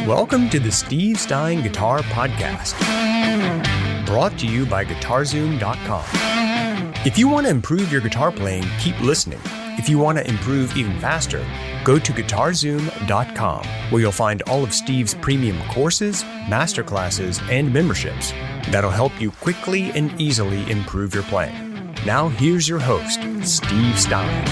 Welcome to the Steve Stine Guitar Podcast, brought to you by GuitarZoom.com. If you want to improve your guitar playing, keep listening. If you want to improve even faster, go to GuitarZoom.com, where you'll find all of Steve's premium courses, masterclasses, and memberships that'll help you quickly and easily improve your playing. Now here's your host, Steve Stine.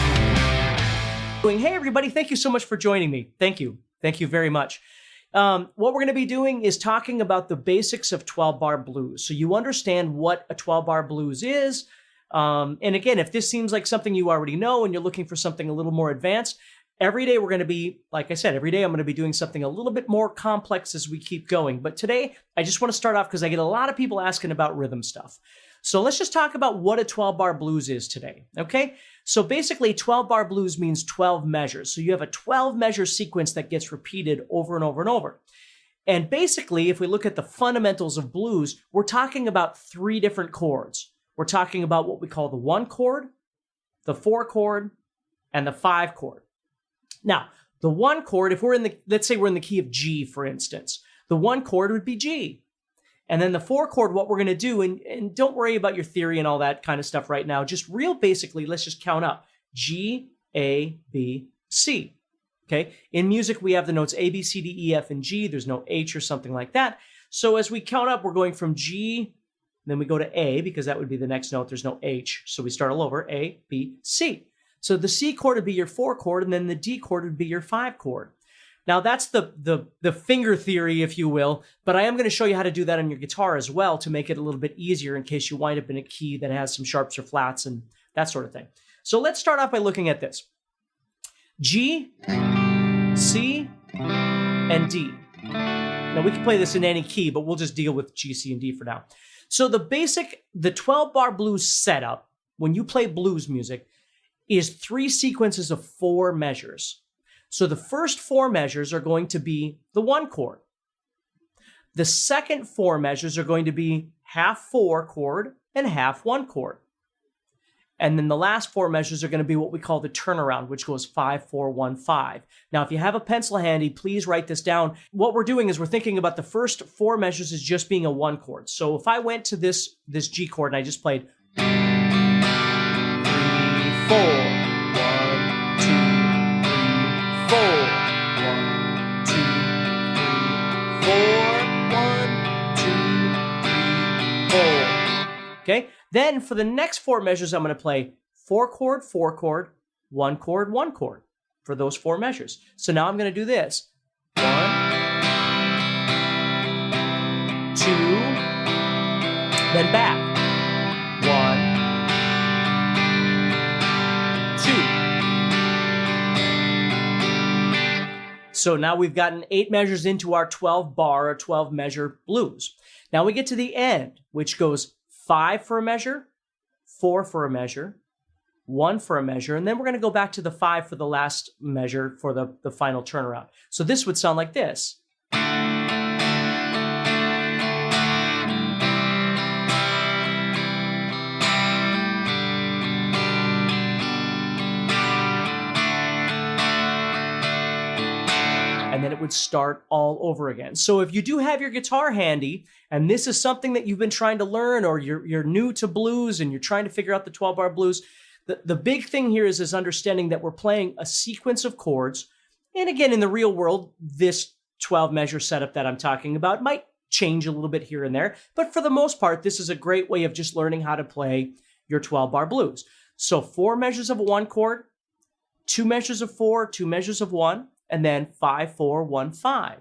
Hey everybody, thank you so much for joining me. Thank you very much. What we're going to be doing is talking about the basics of 12-bar blues, so you understand what a 12-bar blues is. And again, if this seems like something you already know and you're looking for something a little more advanced, every day we're going to be, like I said, every day I'm going to be doing something a little bit more complex as we keep going. But today, I just want to start off because I get a lot of people asking about rhythm stuff. So let's just talk about what a 12-bar blues is today, okay? So basically, 12-bar blues means 12 measures. So you have a 12-measure sequence that gets repeated over and over and over. And basically, if we look at the fundamentals of blues, we're talking about three different chords. We're talking about what we call the 1 chord, the 4 chord, and the 5 chord. Now, the 1 chord, if we're in the, let's say we're in the key of G, for instance, the 1 chord would be G. And then the 4 chord, what we're going to do, and don't worry about your theory and all that kind of stuff right now, just real basically, let's just count up. G, A, B, C. Okay? In music, we have the notes A, B, C, D, E, F, and G. There's no H or something like that. So as we count up, we're going from G, then we go to A, because that would be the next note. There's no H. So we start all over, A, B, C. So the C chord would be your 4 chord, and then the D chord would be your 5 chord. Now that's the finger theory, if you will, but I am going to show you how to do that on your guitar as well to make it a little bit easier in case you wind up in a key that has some sharps or flats and that sort of thing. So let's start off by looking at this. G, C, and D. Now we can play this in any key, but we'll just deal with G, C, and D for now. So the 12-bar blues setup, when you play blues music, is 3 sequences of 4 measures. So the first 4 measures are going to be the 1 chord. The second 4 measures are going to be half 4 chord and half 1 chord. And then the last 4 measures are going to be what we call the turnaround, which goes 5, 4, 1, 5. Now, if you have a pencil handy, please write this down. What we're doing is we're thinking about the first 4 measures as just being a 1 chord. So if I went to this G chord and I just played 3, 4, 4. Okay, then for the next 4 measures, I'm going to play 4 chord, 4 chord, 1 chord, 1 chord for those 4 measures. So now I'm going to do this. 1, 2, then back. 1, 2. So now we've gotten 8 measures into our 12-bar or 12-measure blues. Now we get to the end, which goes 5 for a measure, 4 for a measure, 1 for a measure, and then we're going to go back to the 5 for the last measure for the final turnaround. So this would sound like this. And then it would start all over again. So if you do have your guitar handy, and this is something that you've been trying to learn, or you're new to blues and you're trying to figure out the 12-bar blues, the big thing here is understanding that we're playing a sequence of chords. And again, in the real world, this 12-measure setup that I'm talking about might change a little bit here and there. But for the most part, this is a great way of just learning how to play your 12-bar blues. So 4 measures of a 1 chord, 2 measures of 4, 2 measures of 1, and then 5, 4, 1, 5,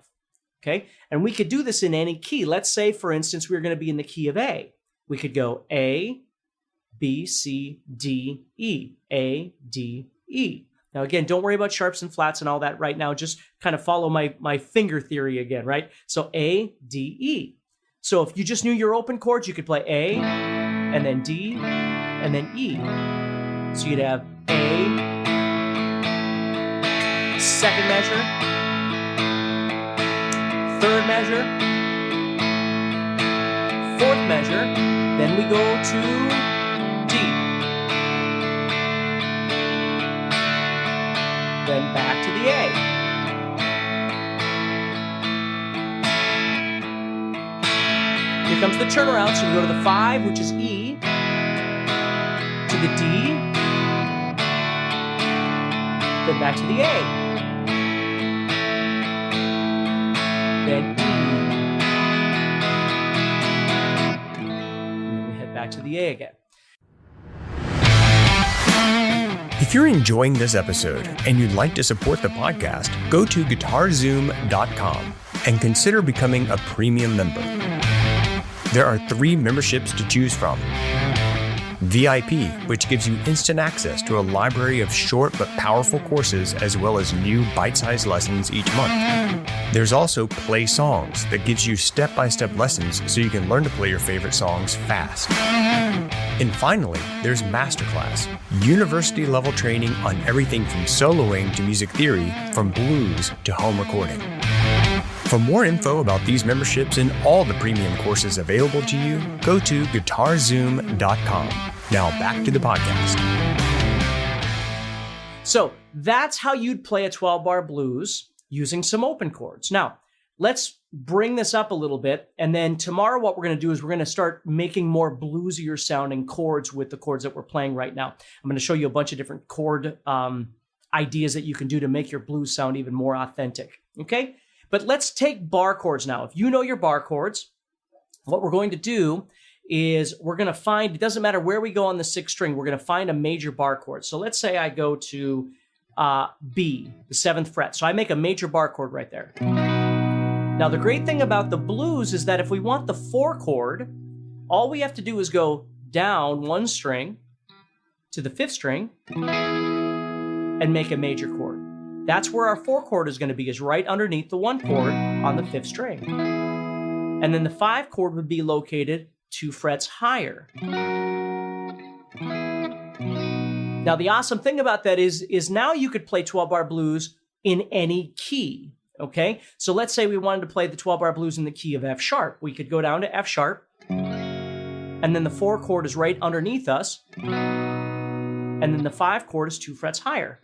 okay? And we could do this in any key. Let's say, for instance, we're going to be in the key of A. We could go A, B, C, D, E, A, D, E. Now, again, don't worry about sharps and flats and all that right now. Just kind of follow my finger theory again, right? So A, D, E. So if you just knew your open chords, you could play A, and then D, and then E. So you'd have A, second measure, third measure, fourth measure, then we go to D, then back to the A, Here comes the turnaround. So we go to the 5, which is E, to the D, then back to the A, then E, and then we head back to the A again. If you're enjoying this episode and you'd like to support the podcast, go to GuitarZoom.com and consider becoming a premium member. There are 3 memberships to choose from. VIP, which gives you instant access to a library of short but powerful courses as well as new bite-sized lessons each month. There's also Play Songs that gives you step-by-step lessons so you can learn to play your favorite songs fast. And finally, there's Masterclass, university-level training on everything from soloing to music theory, from blues to home recording. For more info about these memberships and all the premium courses available to you, go to GuitarZoom.com. Now back to the podcast. So that's how you'd play a 12-bar blues using some open chords. Now, let's bring this up a little bit, and then tomorrow what we're going to do is we're going to start making more bluesier sounding chords with the chords that we're playing right now. I'm going to show you a bunch of different chord ideas that you can do to make your blues sound even more authentic, okay? But let's take bar chords now. If you know your bar chords, what we're going to do is we're going to find, it doesn't matter where we go on the 6th string, we're going to find a major bar chord. So let's say I go to B, the 7th fret. So I make a major bar chord right there. Now, the great thing about the blues is that if we want the 4 chord, all we have to do is go down 1 string to the 5th string and make a major chord. That's where our 4 chord is going to be, is right underneath the 1 chord on the 5th string. And then the 5 chord would be located 2 frets higher. Now, the awesome thing about that is now you could play 12-bar blues in any key, okay? So let's say we wanted to play the 12-bar blues in the key of F sharp. We could go down to F sharp, and then the 4 chord is right underneath us, and then the 5 chord is 2 frets higher.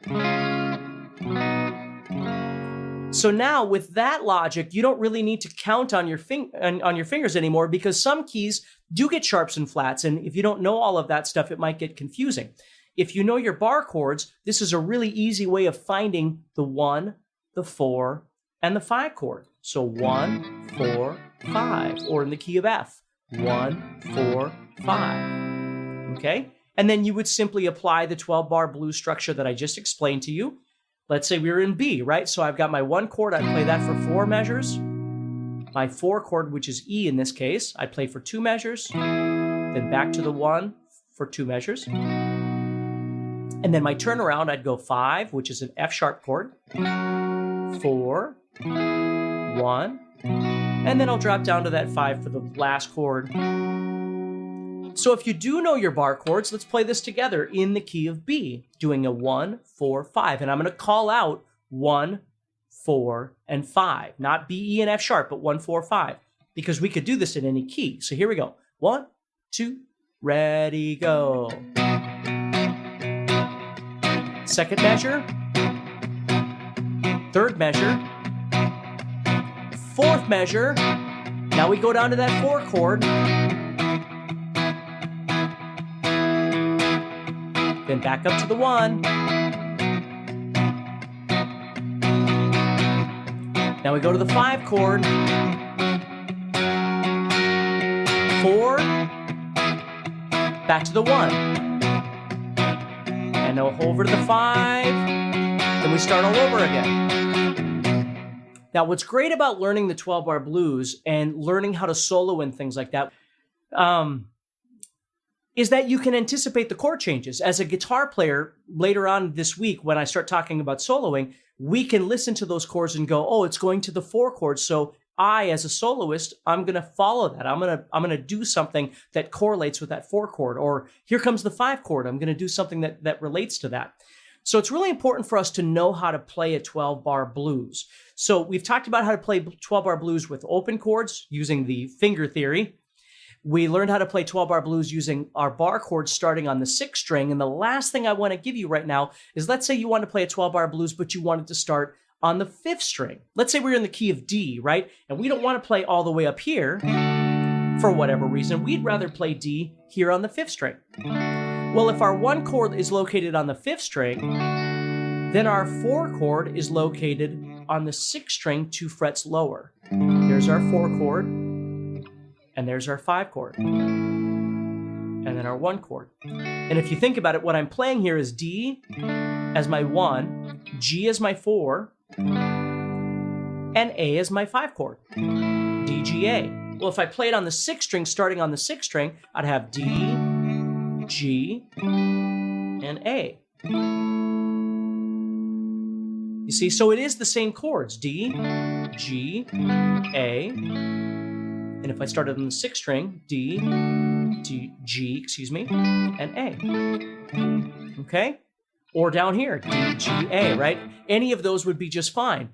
So now, with that logic, you don't really need to count on your fingers anymore, because some keys do get sharps and flats, and if you don't know all of that stuff, it might get confusing. If you know your bar chords, this is a really easy way of finding the 1, the 4, and the 5 chord. So 1, 4, 5, or in the key of F, 1, 4, 5. Okay? And then you would simply apply the 12-bar blues structure that I just explained to you. Let's say we were in B, right? So I've got my 1 chord, I play that for 4 measures. My 4 chord, which is E in this case, I play for 2 measures. Then back to the 1 for 2 measures. And then my turnaround, I'd go 5, which is an F sharp chord. 4, 1, and then I'll drop down to that 5 for the last chord. So if you do know your bar chords, let's play this together in the key of B, doing a 1, 4, 5. And I'm going to call out 1, 4, and 5. Not B, E, and F sharp, but 1, 4, 5. Because we could do this in any key. So here we go. 1, 2, ready, go. Second measure. Third measure. Fourth measure. Now we go down to that 4 chord. Then back up to the 1. Now we go to the 5 chord. 4. Back to the 1. And now over to the 5. Then we start all over again. Now, what's great about learning the 12-bar blues and learning how to solo and things like that, is that you can anticipate the chord changes. As a guitar player, later on this week, when I start talking about soloing, we can listen to those chords and go, oh, it's going to the 4 chord. So I, as a soloist, I'm going to follow that. I'm going to do something that correlates with that 4 chord. Or here comes the 5 chord. I'm going to do something that relates to that. So it's really important for us to know how to play a 12-bar blues. So we've talked about how to play 12-bar blues with open chords using the finger theory. We learned how to play 12-bar blues using our bar chords starting on the 6th string. And the last thing I want to give you right now is, let's say you want to play a 12-bar blues, but you wanted to start on the 5th string. Let's say we're in the key of D, right? And we don't want to play all the way up here. for whatever reason, we'd rather play D here on the 5th string. Well, if our 1 chord is located on the 5th string, then our 4 chord is located on the 6th string 2 frets lower. There's our 4 chord, and there's our 5 chord, and then our 1 chord. And if you think about it, what I'm playing here is D as my 1, G as my 4, and A as my 5 chord. D, G, A. Well, if I played on the 6th string, starting on the 6th string, I'd have D, G, and A. You see, so it is the same chords, D, G, A. And if I started on the 6th string, D, G, and A. Okay? Or down here, D, G, A, right? Any of those would be just fine.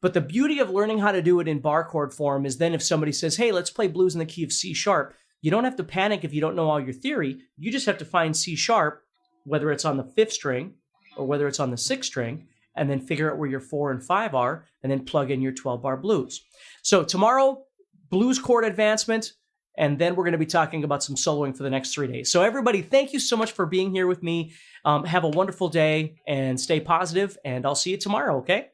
But the beauty of learning how to do it in bar chord form is then if somebody says, hey, let's play blues in the key of C sharp, you don't have to panic if you don't know all your theory. You just have to find C sharp, whether it's on the 5th string or whether it's on the 6th string, and then figure out where your 4 and 5 are, and then plug in your 12-bar blues. So tomorrow, blues chord advancement, and then we're going to be talking about some soloing for the next 3 days. So everybody, thank you so much for being here with me. Have a wonderful day, and stay positive, and I'll see you tomorrow, okay?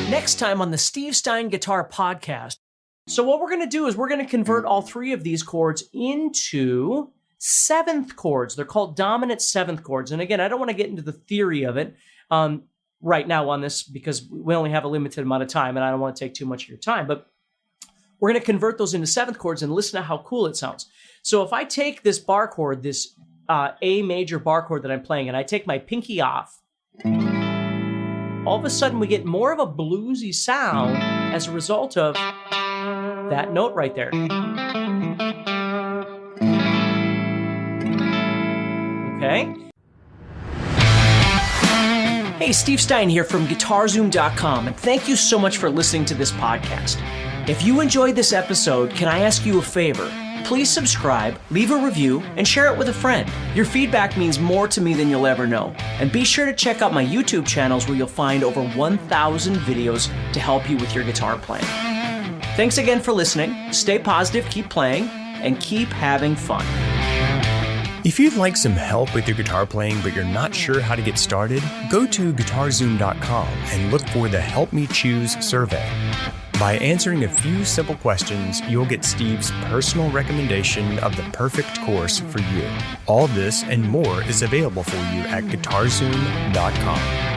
Next time on the Steve Stine Guitar Podcast. So what we're going to do is we're going to convert all 3 of these chords into 7th chords. They're called dominant 7th chords. And again, I don't want to get into the theory of it right now on this because we only have a limited amount of time and I don't want to take too much of your time. But we're going to convert those into 7th chords and listen to how cool it sounds. So if I take this bar chord, this A major bar chord that I'm playing, and I take my pinky off, all of a sudden we get more of a bluesy sound as a result of that note right there. Okay? Hey, Steve Stine here from GuitarZoom.com, and thank you so much for listening to this podcast. If you enjoyed this episode, can I ask you a favor? Please subscribe, leave a review, and share it with a friend. Your feedback means more to me than you'll ever know. And be sure to check out my YouTube channels where you'll find over 1,000 videos to help you with your guitar playing. Thanks again for listening. Stay positive, keep playing, and keep having fun. If you'd like some help with your guitar playing but you're not sure how to get started, go to GuitarZoom.com and look for the Help Me Choose survey. By answering a few simple questions, you'll get Steve's personal recommendation of the perfect course for you. All this and more is available for you at GuitarZoom.com.